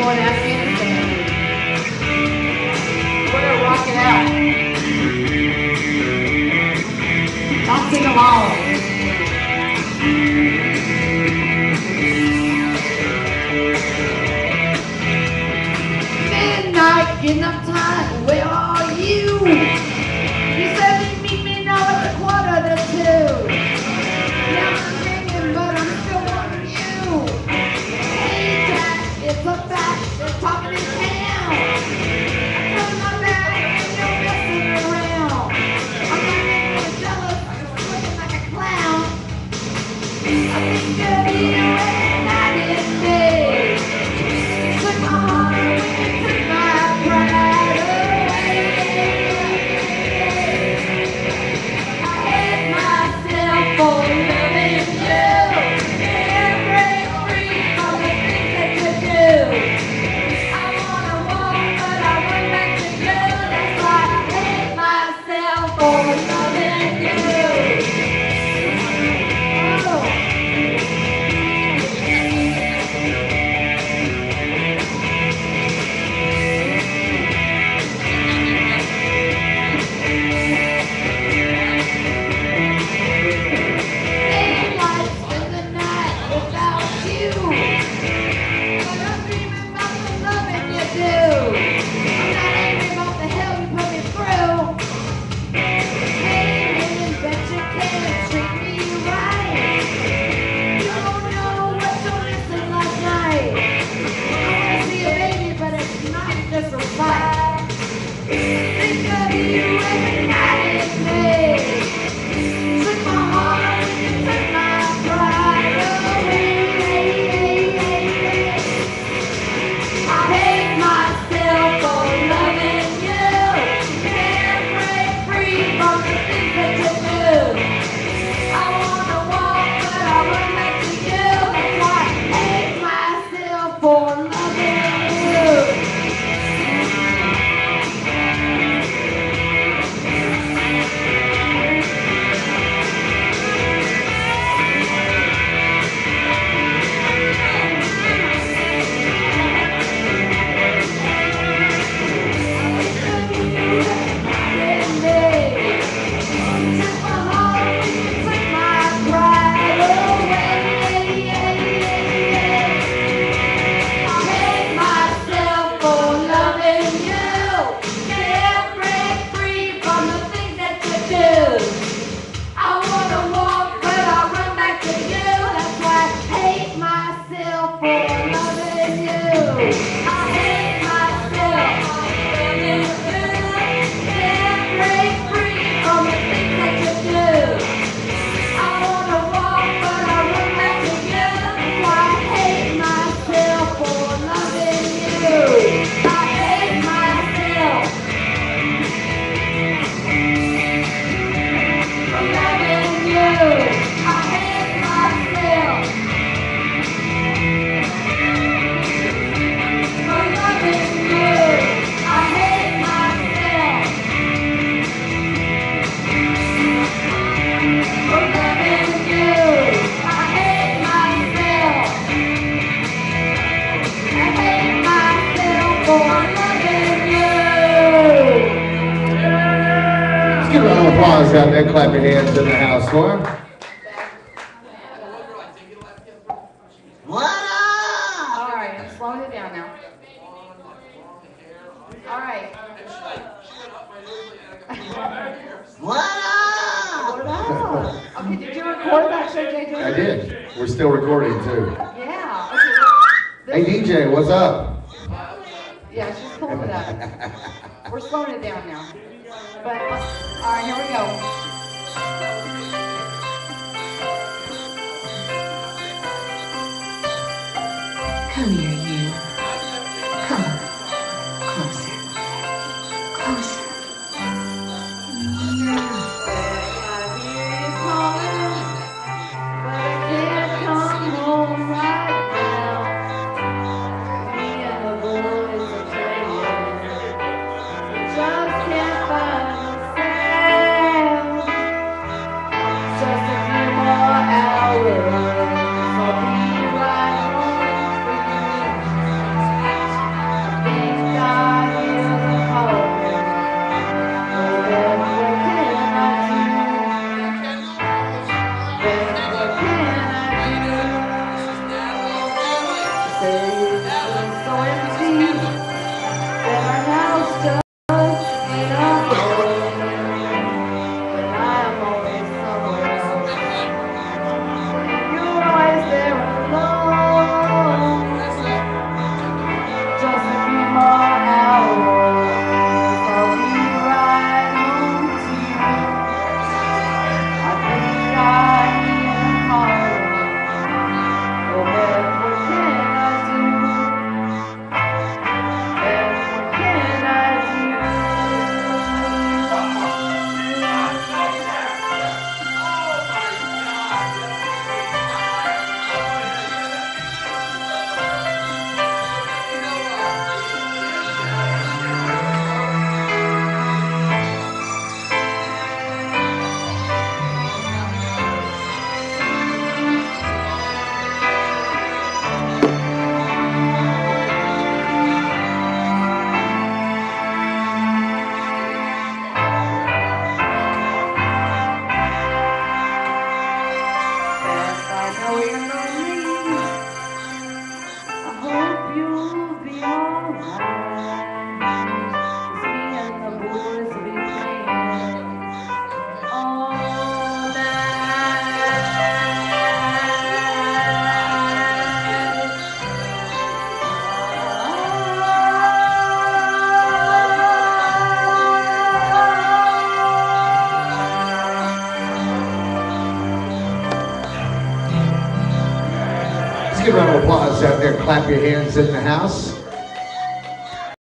going to Afghanistan. We're going to rock it out. I'll sing along. Midnight, getting up time, where are you? You said you'd meet me now at a 1:45. Now I'm thinking, but I'm still wanting you. Hey Jack, it's a fact, they're talking in town. I turned my back and you're messing around. I'm not making you jealous, you're looking like a clown. I think of you every night and day. Took my heart away and took my pride away. I hate myself for loving you. Can't break free from the things that you do. I wanna walk, but I run back to you. That's why I hate myself for loving you. Oh. Think of you every night and day. Took my heart and took my pride away. I hate myself for loving you. Can't break free from the things that you do. I wanna walk, but I run back to you. That's why I hate myself for loving you. Give a round of applause out there. Clap your hands in the house for him. What up? All right, I'm slowing it down now. All right. What up? What up? Okay, did you record that show, JJ? I did. We're still recording too. Yeah. Hey Okay. DJ, what's up? Yeah, she's pulling it up. We're slowing it down now. But, all right, here we go. Come here, you. Come on. Closer. Closer. Days so empty that our house does need a home, but I'm always somewhere else, and you're always there alone, just a few more hours, I'll be right home to you. I think I need a heart. Oh, Beth, what can I do? Beth, what can I do? Beth, I know you're lonely. I hope you'll be alright. 'Cause me and the boys will be playing all Let's give a round of applause out there. Clap your hands in the house.